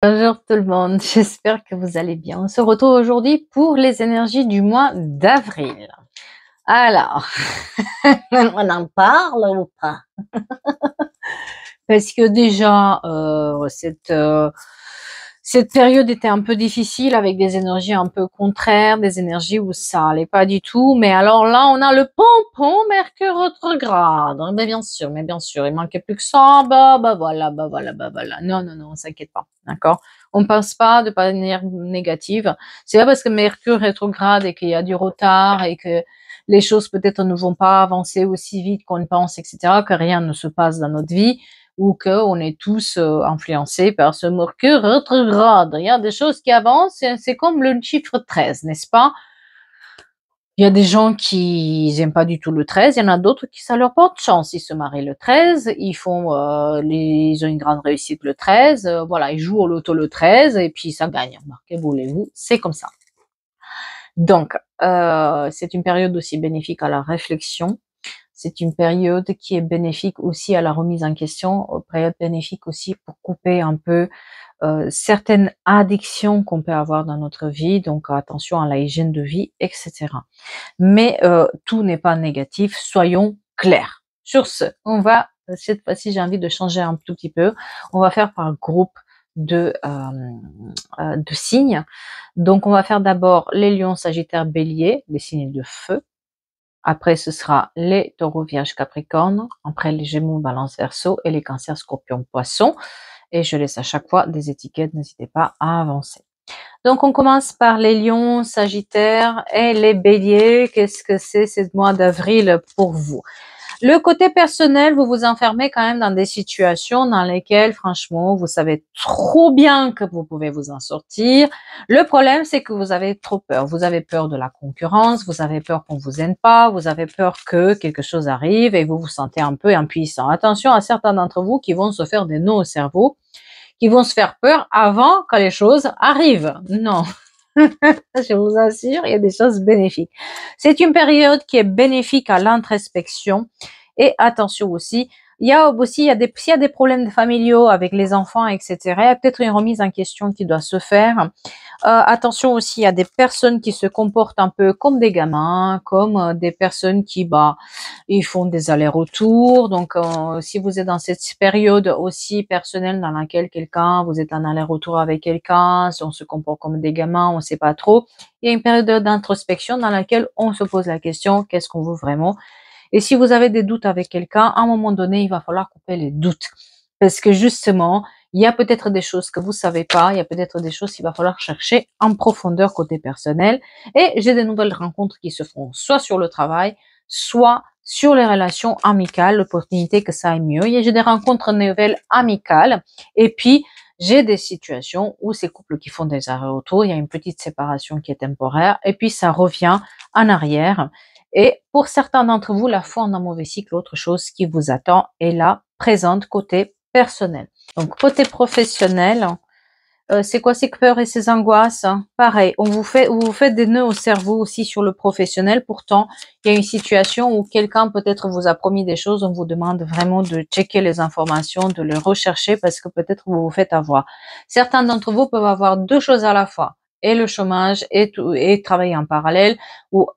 Bonjour tout le monde, j'espère que vous allez bien. On se retrouve aujourd'hui pour les énergies du mois d'avril. Alors, on en parle ou pas? Parce que déjà, cette période était un peu difficile avec des énergies un peu contraires, des énergies où ça allait pas du tout. Mais alors là, on a le pompon Mercure rétrograde. Mais bien sûr, il manquait plus que ça. Bah voilà. Non, non, non, on s'inquiète pas, d'accord? On pense pas de manière négative. C'est pas parce que Mercure rétrograde et qu'il y a du retard et que les choses peut-être ne vont pas avancer aussi vite qu'on pense, etc., que rien ne se passe dans notre vie ou qu'on est tous influencés par ce Mercure rétrograde. Il y a des choses qui avancent, c'est comme le chiffre 13, n'est-ce pas? Il y a des gens qui n'aiment pas du tout le 13, il y en a d'autres qui ça leur porte chance. Ils se marient le 13, ils ont une grande réussite le 13, voilà, ils jouent au loto le 13 et puis ça gagne. Marquez, voulez-vous, c'est comme ça. Donc, c'est une période aussi bénéfique à la réflexion. C'est une période qui est bénéfique aussi à la remise en question, période bénéfique aussi pour couper un peu certaines addictions qu'on peut avoir dans notre vie, donc attention à la hygiène de vie, etc. Mais tout n'est pas négatif, soyons clairs. Sur ce, cette fois-ci j'ai envie de changer un tout petit peu, on va faire par groupe de signes. Donc on va faire d'abord les lions, sagittaires, bélier, les signes de feu. Après, ce sera les taureaux, vierges, capricornes. Après, les gémeaux, balance, verseau et les cancers, scorpions, poissons. Et je laisse à chaque fois des étiquettes, n'hésitez pas à avancer. Donc, on commence par les lions, sagittaires et les béliers. Qu'est-ce que c'est ce mois d'avril pour vous? Le côté personnel, vous vous enfermez quand même dans des situations dans lesquelles, franchement, vous savez trop bien que vous pouvez vous en sortir. Le problème, c'est que vous avez trop peur. Vous avez peur de la concurrence, vous avez peur qu'on vous aime pas, vous avez peur que quelque chose arrive et vous vous sentez un peu impuissant. Attention à certains d'entre vous qui vont se faire des nœuds au cerveau, qui vont se faire peur avant que les choses arrivent. Non. Je vous assure, il y a des choses bénéfiques. C'est une période qui est bénéfique à l'introspection. Et attention aussi, s'il y a des problèmes familiaux avec les enfants, etc., il y a peut-être une remise en question qui doit se faire. Attention aussi, il y a des personnes qui se comportent un peu comme des gamins, comme des personnes qui, ils font des allers-retours. Donc, si vous êtes dans cette période aussi personnelle dans laquelle vous êtes en aller-retour avec quelqu'un, si on se comporte comme des gamins, on ne sait pas trop. Il y a une période d'introspection dans laquelle on se pose la question, qu'est-ce qu'on veut vraiment? Et si vous avez des doutes avec quelqu'un, à un moment donné, il va falloir couper les doutes. Parce que justement, il y a peut-être des choses que vous savez pas, il y a peut-être des choses qu'il va falloir chercher en profondeur côté personnel. Et j'ai des nouvelles rencontres qui se font soit sur le travail, soit sur les relations amicales, l'opportunité que ça aille mieux. J'ai des rencontres nouvelles amicales. Et puis, j'ai des situations où ces couples qui font des arrêts-retours, il y a une petite séparation qui est temporaire, et puis ça revient en arrière. Et pour certains d'entre vous, la foi en un mauvais cycle, autre chose qui vous attend est là, présente côté personnel. Donc côté professionnel, c'est quoi ces peurs et ces angoisses? Pareil, vous vous faites des nœuds au cerveau aussi sur le professionnel. Pourtant, il y a une situation où quelqu'un peut-être vous a promis des choses. On vous demande vraiment de checker les informations, de les rechercher parce que peut-être vous vous faites avoir. Certains d'entre vous peuvent avoir deux choses à la fois, et le chômage et travailler en parallèle, ou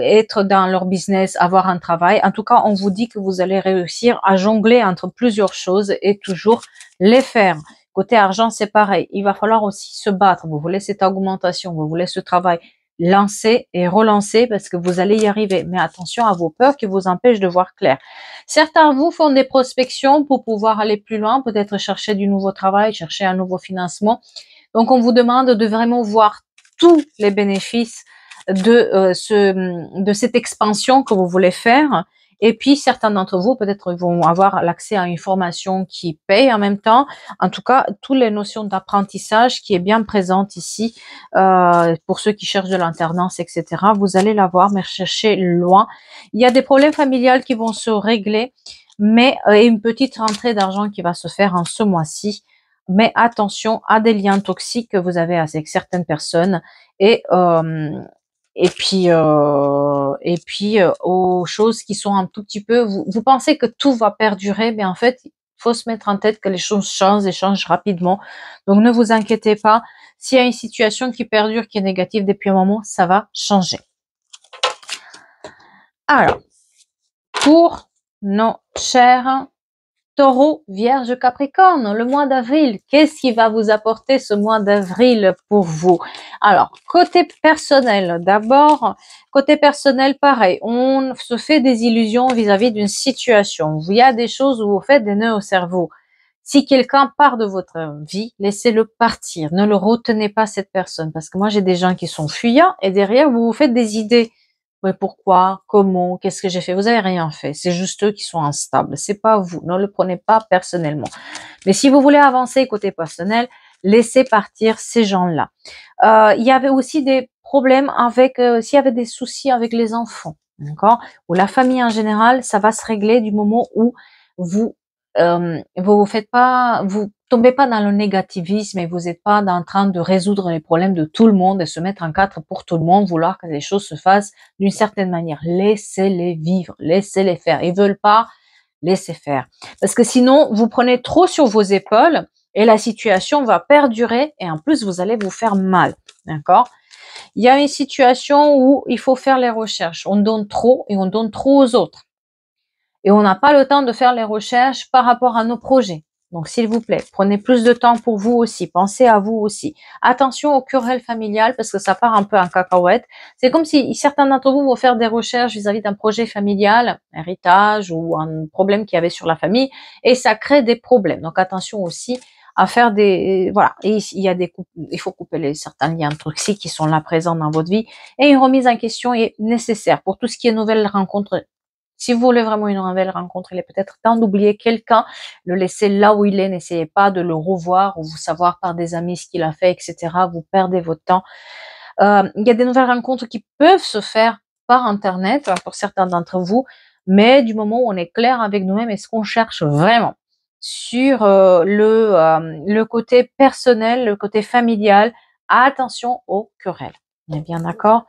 être dans leur business, avoir un travail. En tout cas, on vous dit que vous allez réussir à jongler entre plusieurs choses et toujours les faire. Côté argent, c'est pareil. Il va falloir aussi se battre. Vous voulez cette augmentation, vous voulez ce travail. Lancez et relancez parce que vous allez y arriver. Mais attention à vos peurs qui vous empêchent de voir clair. Certains vous font des prospections pour pouvoir aller plus loin, peut-être chercher du nouveau travail, chercher un nouveau financement. Donc, on vous demande de vraiment voir tous les bénéfices de cette expansion que vous voulez faire. Et puis, certains d'entre vous, peut-être, vont avoir l'accès à une formation qui paye en même temps. En tout cas, toutes les notions d'apprentissage qui est bien présente ici, pour ceux qui cherchent de l'alternance, etc. Vous allez l'avoir, mais cherchez loin. Il y a des problèmes familiales qui vont se régler, mais une petite rentrée d'argent qui va se faire en ce mois-ci. Mais attention à des liens toxiques que vous avez avec certaines personnes et aux choses qui sont un tout petit peu. Vous pensez que tout va perdurer, mais en fait, faut se mettre en tête que les choses changent et changent rapidement. Donc, ne vous inquiétez pas. S'il y a une situation qui perdure, qui est négative depuis un moment, ça va changer. Alors, pour nos chers Taureau, Vierge, Capricorne, le mois d'avril, qu'est-ce qui va vous apporter ce mois d'avril pour vous? Alors, côté personnel, d'abord, côté personnel, pareil, on se fait des illusions vis-à-vis d'une situation. Il y a des choses où vous faites des nœuds au cerveau. Si quelqu'un part de votre vie, laissez-le partir. Ne le retenez pas, cette personne. Parce que moi, j'ai des gens qui sont fuyants et derrière, vous vous faites des idées. Ouais, pourquoi, comment, qu'est-ce que j'ai fait? Vous avez rien fait. C'est juste eux qui sont instables. C'est pas vous. Ne le prenez pas personnellement. Mais si vous voulez avancer côté personnel, laissez partir ces gens-là. Il y avait aussi des problèmes avec, s'il y avait des soucis avec les enfants, d'accord? Ou la famille en général, ça va se régler du moment où vous, vous faites pas, vous tombez pas dans le négativisme et vous n'êtes pas en train de résoudre les problèmes de tout le monde et se mettre en quatre pour tout le monde, vouloir que les choses se fassent d'une certaine manière. Laissez-les vivre, laissez-les faire. Ils veulent pas, laissez faire. Parce que sinon, vous prenez trop sur vos épaules et la situation va perdurer et en plus, vous allez vous faire mal. D'accord? Il y a une situation où il faut faire les recherches. On donne trop et on donne trop aux autres. Et on n'a pas le temps de faire les recherches par rapport à nos projets. Donc, s'il vous plaît, prenez plus de temps pour vous aussi. Pensez à vous aussi. Attention aux querelles familiales parce que ça part un peu en cacahuète. C'est comme si certains d'entre vous vont faire des recherches vis-à-vis d'un projet familial, héritage ou un problème qu'il y avait sur la famille et ça crée des problèmes. Donc, attention aussi à faire des, voilà. Et il y a il faut couper certains liens toxiques qui sont là présents dans votre vie et une remise en question est nécessaire pour tout ce qui est nouvelles rencontres. Si vous voulez vraiment une nouvelle rencontre, il est peut-être temps d'oublier quelqu'un, le laisser là où il est, n'essayez pas de le revoir ou vous savoir par des amis ce qu'il a fait, etc. Vous perdez votre temps. Il y a des nouvelles rencontres qui peuvent se faire par Internet pour certains d'entre vous, mais du moment où on est clair avec nous-mêmes et ce qu'on cherche vraiment sur le côté personnel, le côté familial, attention aux querelles. On est bien d'accord?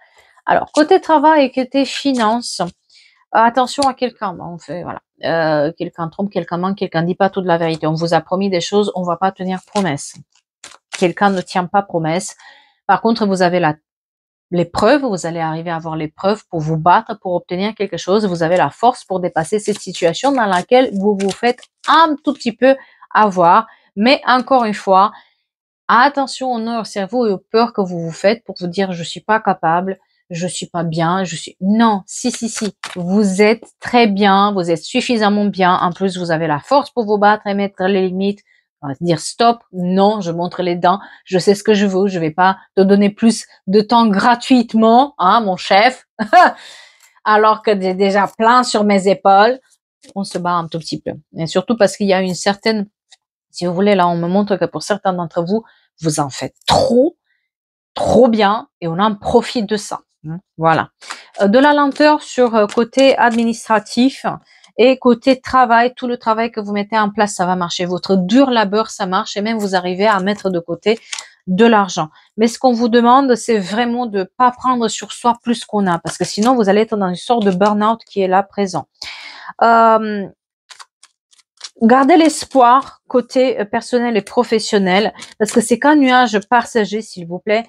Alors, côté travail et côté finance, attention à quelqu'un, on fait voilà, quelqu'un trompe, quelqu'un manque, quelqu'un dit pas toute la vérité. On vous a promis des choses, on va pas tenir promesse. Quelqu'un ne tient pas promesse. Par contre, vous avez les preuves, vous allez arriver à avoir les preuves pour vous battre, pour obtenir quelque chose. Vous avez la force pour dépasser cette situation dans laquelle vous vous faites un tout petit peu avoir. Mais encore une fois, attention au nœud au cerveau et aux peurs que vous vous faites pour vous dire je suis pas capable, je suis pas bien, non, si, vous êtes très bien, vous êtes suffisamment bien, en plus vous avez la force pour vous battre et mettre les limites, dire stop, non, je montre les dents, je sais ce que je veux, je vais pas te donner plus de temps gratuitement, hein, mon chef, alors que j'ai déjà plein sur mes épaules, on se bat un tout petit peu, et surtout parce qu'il y a une certaine, si vous voulez, là on me montre que pour certains d'entre vous, vous en faites trop bien, et on en profite de ça. Voilà. De la lenteur sur côté administratif et côté travail, tout le travail que vous mettez en place, ça va marcher. Votre dur labeur, ça marche et même vous arrivez à mettre de côté de l'argent. Mais ce qu'on vous demande, c'est vraiment de pas prendre sur soi plus qu'on a parce que sinon vous allez être dans une sorte de burn-out qui est là présent. Gardez l'espoir côté personnel et professionnel parce que c'est qu'un nuage passager, s'il vous plaît.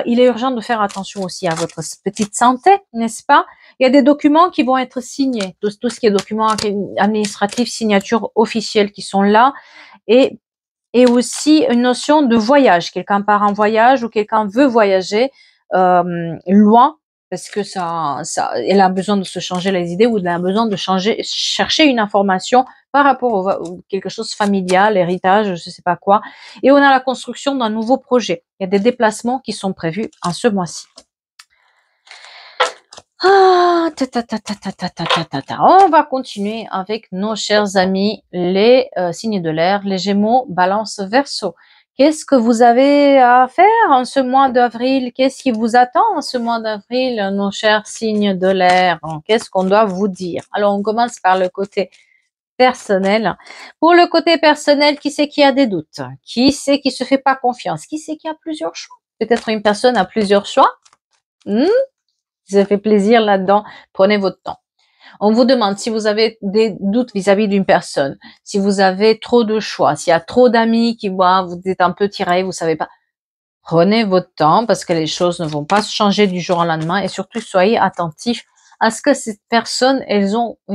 Il est urgent de faire attention aussi à votre petite santé, n'est-ce pas? Il y a des documents qui vont être signés, tout ce qui est documents administratifs, signatures officielles qui sont là, et aussi une notion de voyage. Quelqu'un part en voyage ou quelqu'un veut voyager loin parce que elle a besoin de se changer les idées ou elle a besoin de chercher une information par rapport à quelque chose familial, héritage, je sais pas quoi. Et on a la construction d'un nouveau projet. Il y a des déplacements qui sont prévus en ce mois-ci. On va continuer avec nos chers amis, les signes de l'air, les Gémeaux, Balance, Verseau. Qu'est-ce que vous avez à faire en ce mois d'avril? Qu'est-ce qui vous attend en ce mois d'avril, nos chers signes de l'air? Qu'est-ce qu'on doit vous dire? Alors, on commence par le côté personnel. Pour le côté personnel, qui c'est qui a des doutes? Qui c'est qui se fait pas confiance? Qui c'est qui a plusieurs choix? Peut-être une personne a plusieurs choix. Ça fait plaisir là-dedans. Prenez votre temps. On vous demande si vous avez des doutes vis-à-vis d'une personne, si vous avez trop de choix, s'il y a trop d'amis qui voient, vous êtes un peu tiré, vous savez pas. Prenez votre temps parce que les choses ne vont pas se changer du jour au lendemain et surtout soyez attentifs à ce que ces personnes, elles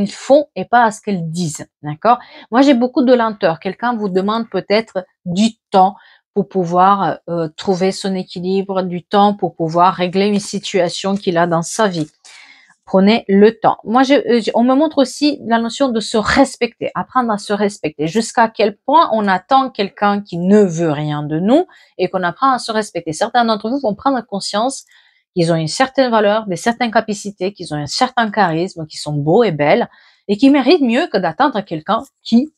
font et pas à ce qu'elles disent. D'accord? Moi, j'ai beaucoup de lenteur. Quelqu'un vous demande peut-être du temps pour pouvoir trouver son équilibre, du temps pour pouvoir régler une situation qu'il a dans sa vie. Prenez le temps. Moi, on me montre aussi la notion de se respecter, apprendre à se respecter. Jusqu'à quel point on attend quelqu'un qui ne veut rien de nous et qu'on apprend à se respecter. Certains d'entre vous vont prendre conscience qu'ils ont une certaine valeur, des certaines capacités, qu'ils ont un certain charisme, qu'ils sont beaux et belles et qui méritent mieux que d'attendre quelqu'un qui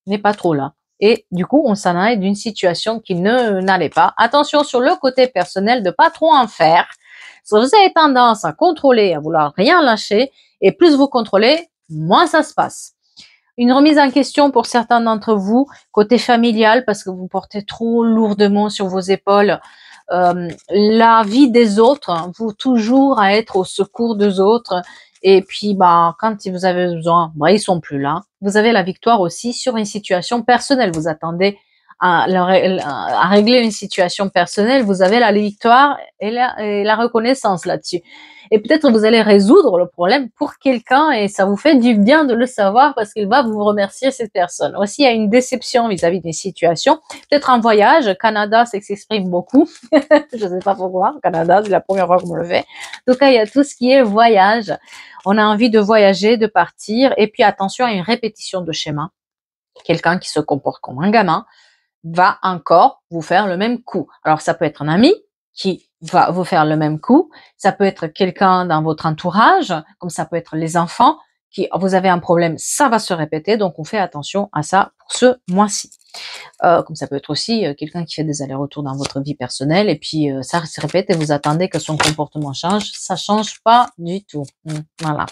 n'est pas trop là. Et du coup, on s'en aille d'une situation qui n'allait pas. Attention sur le côté personnel de pas trop en faire. Si vous avez tendance à contrôler, à vouloir rien lâcher, et plus vous contrôlez, moins ça se passe. Une remise en question pour certains d'entre vous, côté familial, parce que vous portez trop lourdement sur vos épaules la vie des autres, hein, vous toujours à être au secours des autres, et puis bah quand vous avez besoin, bah, ils sont plus là. Vous avez la victoire aussi sur une situation personnelle. Vous attendez à régler une situation personnelle, vous avez la victoire et la reconnaissance là-dessus. Et peut-être vous allez résoudre le problème pour quelqu'un et ça vous fait du bien de le savoir parce qu'il va vous remercier cette personne. Aussi, il y a une déception vis-à-vis d'une situation. Peut-être un voyage. Canada, ça s'exprime beaucoup. Je ne sais pas pourquoi. Canada, c'est la première fois qu'on me le fait. En tout cas, il y a tout ce qui est voyage. On a envie de voyager, de partir. Et puis, attention à une répétition de schéma. Quelqu'un qui se comporte comme un gamin va encore vous faire le même coup. Alors, ça peut être un ami qui va vous faire le même coup. Ça peut être quelqu'un dans votre entourage, comme ça peut être les enfants qui, vous avez un problème, ça va se répéter. Donc, on fait attention à ça pour ce mois-ci. Comme ça peut être aussi quelqu'un qui fait des allers-retours dans votre vie personnelle et puis ça se répète et vous attendez que son comportement change. Ça change pas du tout. Voilà.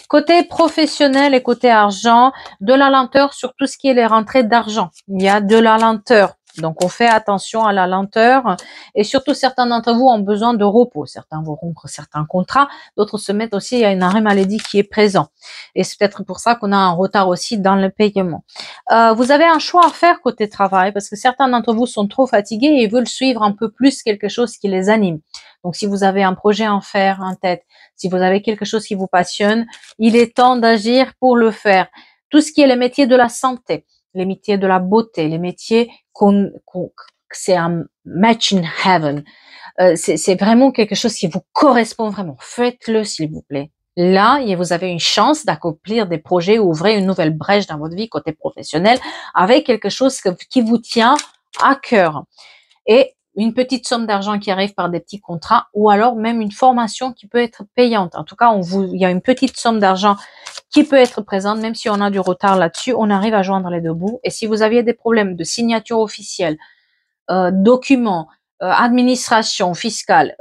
Côté professionnel et côté argent, de la lenteur sur tout ce qui est les rentrées d'argent. Il y a de la lenteur. Donc, on fait attention à la lenteur et surtout certains d'entre vous ont besoin de repos. Certains vont rompre certains contrats, d'autres se mettent aussi à une arrêt maladie qui est présent. Et c'est peut-être pour ça qu'on a un retard aussi dans le paiement. Vous avez un choix à faire côté travail parce que certains d'entre vous sont trop fatigués et veulent suivre un peu plus quelque chose qui les anime. Donc, si vous avez un projet à faire en tête, si vous avez quelque chose qui vous passionne, il est temps d'agir pour le faire. Tout ce qui est les métiers de la santé, les métiers de la beauté, les métiers c'est un match in heaven. C'est vraiment quelque chose qui vous correspond vraiment. Faites-le, s'il vous plaît. Là, vous avez une chance d'accomplir des projets, ouvrir une nouvelle brèche dans votre vie côté professionnel avec quelque chose qui vous tient à cœur. Et une petite somme d'argent qui arrive par des petits contrats ou alors même une formation qui peut être payante. En tout cas, il y a une petite somme d'argent qui peut être présente, même si on a du retard là-dessus, on arrive à joindre les deux bouts. Et si vous aviez des problèmes de signature officielle, documents, administration fiscale,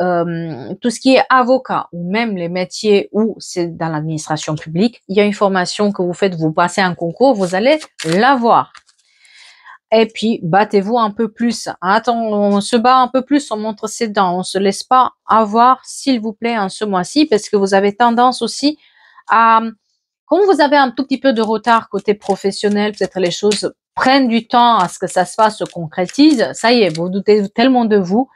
tout ce qui est avocat ou même les métiers où c'est dans l'administration publique, il y a une formation que vous faites, vous passez un concours, vous allez l'avoir. Et puis, battez-vous un peu plus. Attends, on se bat un peu plus, on montre ses dents. On se laisse pas avoir, s'il vous plaît, en ce mois-ci, parce que vous avez tendance aussi à, comme vous avez un tout petit peu de retard côté professionnel, peut-être les choses prennent du temps à ce que ça se fasse, se concrétise. Ça y est, vous doutez tellement de vous.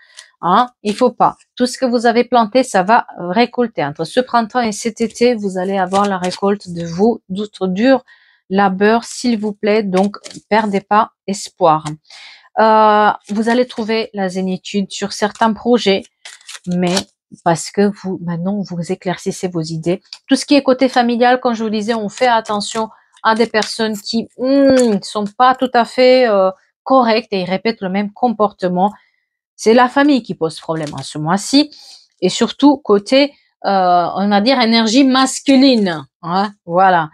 Hein, il faut pas. Tout ce que vous avez planté, ça va récolter. Entre ce printemps et cet été, vous allez avoir la récolte de vos doutes durs labeur, s'il vous plaît. Donc, perdez pas espoir. Vous allez trouver la zénitude sur certains projets, mais parce que maintenant, vous éclaircissez vos idées. Tout ce qui est côté familial, comme je vous disais, on fait attention à des personnes qui sont pas tout à fait correctes et ils répètent le même comportement. C'est la famille qui pose problème en ce mois-ci. Et surtout, côté, on va dire, énergie masculine. Hein, voilà.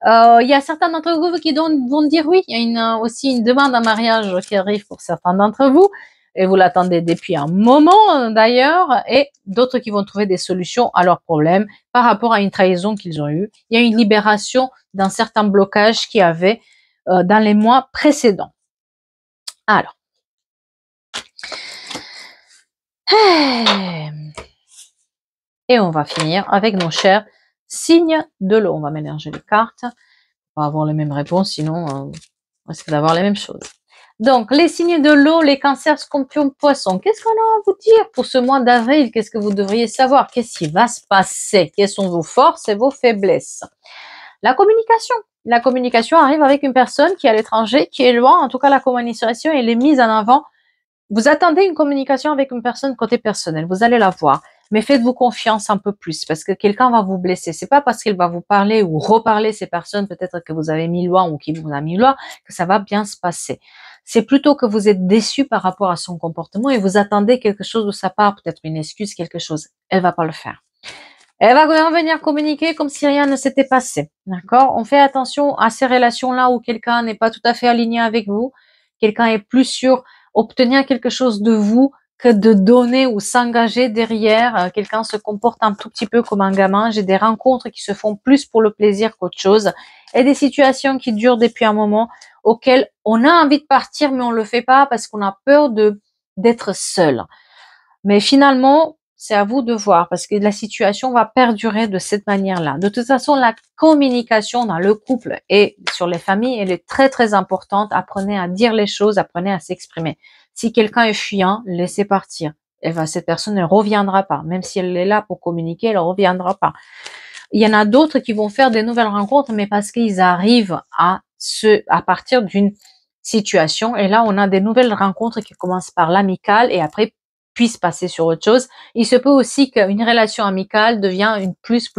Il y a certains d'entre vous qui vont dire oui. Il y a aussi une demande en mariage qui arrive pour certains d'entre vous. Et vous l'attendez depuis un moment d'ailleurs. Et d'autres qui vont trouver des solutions à leurs problèmes par rapport à une trahison qu'ils ont eue. Il y a une libération d'un certain blocage qu'il y avait dans les mois précédents. Alors. Et on va finir avec nos chers Signe de l'eau. On va mélanger les cartes. On va avoir les mêmes réponses, sinon on risque d'avoir les mêmes choses. Donc, les signes de l'eau, les cancers, scorpions, poissons. Qu'est-ce qu'on a à vous dire pour ce mois d'avril? Qu'est-ce que vous devriez savoir? Qu'est-ce qui va se passer? Quelles sont vos forces et vos faiblesses? La communication. La communication arrive avec une personne qui est à l'étranger, qui est loin. En tout cas, la communication, elle est mise en avant. Vous attendez une communication avec une personne côté personnel. Vous allez la voir. Mais faites-vous confiance un peu plus parce que quelqu'un va vous blesser. C'est pas parce qu'il va vous parler ou reparler ces personnes peut-être que vous avez mis loin ou qui vous a mis loin que ça va bien se passer. C'est plutôt que vous êtes déçu par rapport à son comportement et vous attendez quelque chose de sa part, peut-être une excuse, quelque chose. Elle va pas le faire. Elle va venir communiquer comme si rien ne s'était passé. D'accord? On fait attention à ces relations-là où quelqu'un n'est pas tout à fait aligné avec vous. Quelqu'un est plus sûr obtenir quelque chose de vous que de donner ou s'engager derrière. Quelqu'un se comporte un tout petit peu comme un gamin. J'ai des rencontres qui se font plus pour le plaisir qu'autre chose et des situations qui durent depuis un moment auxquelles on a envie de partir mais on le fait pas parce qu'on a peur d'être seul. Mais finalement, c'est à vous de voir parce que la situation va perdurer de cette manière-là. De toute façon, la communication dans le couple et sur les familles, elle est très très importante. Apprenez à dire les choses, apprenez à s'exprimer. Si quelqu'un est fuyant, laissez partir. Cette personne ne reviendra pas. Même si elle est là pour communiquer, elle ne reviendra pas. Il y en a d'autres qui vont faire des nouvelles rencontres, mais parce qu'ils arrivent à partir d'une situation. Et là, on a des nouvelles rencontres qui commencent par l'amical et après puisse passer sur autre chose. Il se peut aussi qu'une relation amicale devient une plus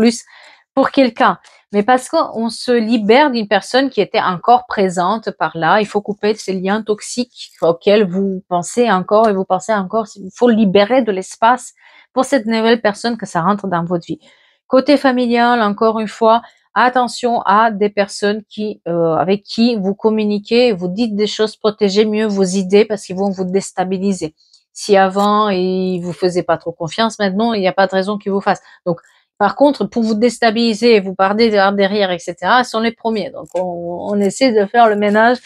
pour quelqu'un. Mais parce qu'on se libère d'une personne qui était encore présente par là, il faut couper ces liens toxiques auxquels vous pensez encore et vous pensez encore. Il faut libérer de l'espace pour cette nouvelle personne que ça rentre dans votre vie. Côté familial, encore une fois, attention à des personnes avec qui vous communiquez, vous dites des choses, protégez mieux vos idées parce qu'ils vont vous déstabiliser. Si avant, il vous faisait pas trop confiance, maintenant, il n'y a pas de raison qu'il vous fasse. Donc, par contre, pour vous déstabiliser, vous parler derrière, etc., ils sont les premiers. Donc, on essaie de faire le ménage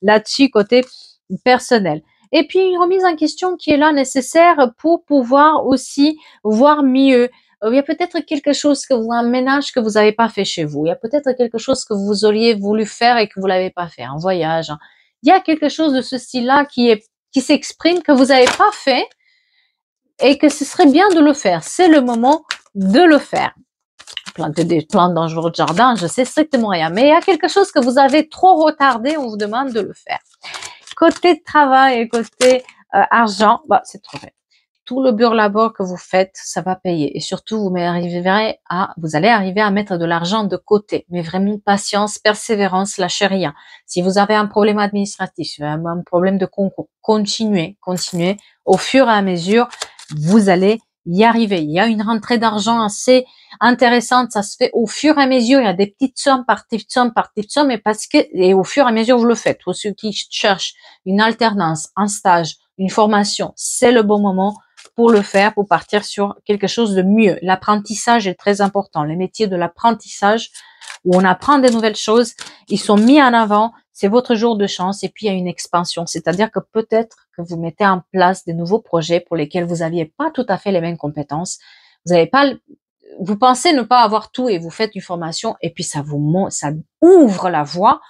là-dessus côté personnel. Et puis, une remise en question qui est là nécessaire pour pouvoir aussi voir mieux. Il y a peut-être quelque chose un ménage que vous n'avez pas fait chez vous. Il y a peut-être quelque chose que vous auriez voulu faire et que vous l'avez pas fait, un voyage. Il y a quelque chose de ce style-là qui s'exprime que vous n'avez pas fait et que ce serait bien de le faire. C'est le moment de le faire. Planter des plantes dans votre jardin, je sais strictement rien. Mais il y a quelque chose que vous avez trop retardé, on vous demande de le faire. Côté travail et côté argent, c'est trop vrai. Tout le labeur que vous faites, ça va payer. Et surtout, vous allez arriver à mettre de l'argent de côté. Mais vraiment, patience, persévérance, lâchez rien. Si vous avez un problème administratif, un problème de concours, continuez. Au fur et à mesure, vous allez y arriver. Il y a une rentrée d'argent assez intéressante. Ça se fait au fur et à mesure. Il y a des petites sommes par petites sommes, et au fur et à mesure, vous le faites. Pour ceux qui cherchent une alternance, un stage, une formation, c'est le bon moment pour le faire, pour partir sur quelque chose de mieux. L'apprentissage est très important. Les métiers de l'apprentissage, où on apprend des nouvelles choses, ils sont mis en avant, c'est votre jour de chance, et puis il y a une expansion. C'est-à-dire que peut-être que vous mettez en place des nouveaux projets pour lesquels vous n'aviez pas tout à fait les mêmes compétences. Vous pensez ne pas avoir tout et vous faites une formation, et puis ça ouvre la voie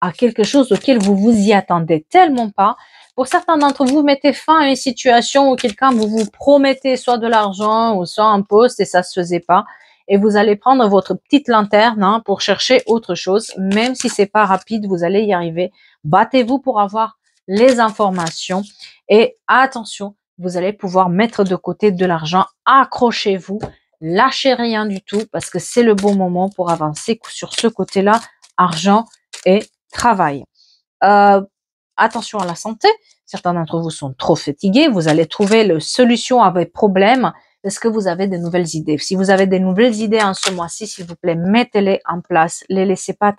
à quelque chose auquel vous y attendez tellement pas. Pour certains d'entre vous, mettez fin à une situation où quelqu'un vous promettez soit de l'argent ou soit un poste et ça se faisait pas. Et vous allez prendre votre petite lanterne pour chercher autre chose. Même si c'est pas rapide, vous allez y arriver. Battez-vous pour avoir les informations. Et attention, vous allez pouvoir mettre de côté de l'argent. Accrochez-vous. Lâchez rien du tout parce que c'est le bon moment pour avancer sur ce côté-là. Argent et travail. Attention à la santé. Certains d'entre vous sont trop fatigués. Vous allez trouver la solution à vos problèmes. Est-ce que vous avez des nouvelles idées? Si vous avez des nouvelles idées en ce mois-ci, s'il vous plaît, mettez-les en place. Les laissez pas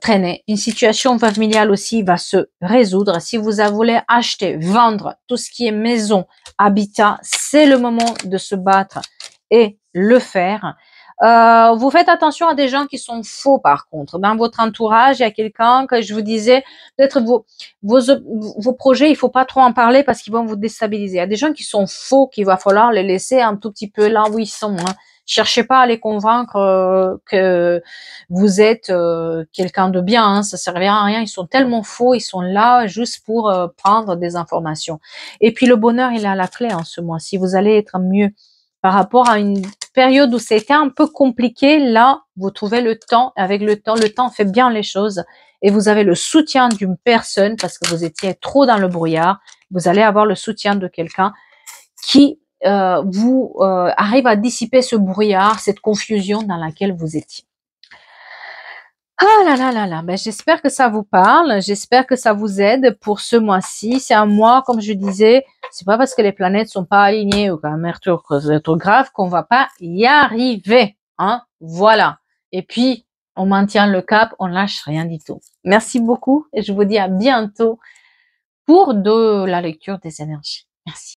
traîner. Une situation familiale aussi va se résoudre. Si vous voulez acheter, vendre, tout ce qui est maison, habitat, c'est le moment de se battre et le faire. Vous faites attention à des gens qui sont faux par contre. Dans votre entourage, il y a quelqu'un que je vous disais, peut-être vos projets, il faut pas trop en parler parce qu'ils vont vous déstabiliser. Il y a des gens qui sont faux, qu'il va falloir les laisser un tout petit peu là où ils sont. Cherchez pas à les convaincre que vous êtes quelqu'un de bien, hein, ça servira à rien. Ils sont tellement faux, ils sont là juste pour prendre des informations. Et puis le bonheur, il est à la clé en ce mois-ci. Vous allez être mieux par rapport à une période où c'était un peu compliqué. Là, vous trouvez le temps. Avec le temps fait bien les choses. Et vous avez le soutien d'une personne parce que vous étiez trop dans le brouillard. Vous allez avoir le soutien de quelqu'un qui vous arrive à dissiper ce brouillard, cette confusion dans laquelle vous étiez. Ah là là là là, ben j'espère que ça vous parle, j'espère que ça vous aide pour ce mois-ci. C'est un mois, comme je disais, c'est pas parce que les planètes sont pas alignées ou qu'un Mercure rétrograde qu'on va pas y arriver, hein. Voilà. Et puis, on maintient le cap, on lâche rien du tout. Merci beaucoup et je vous dis à bientôt pour de la lecture des énergies. Merci.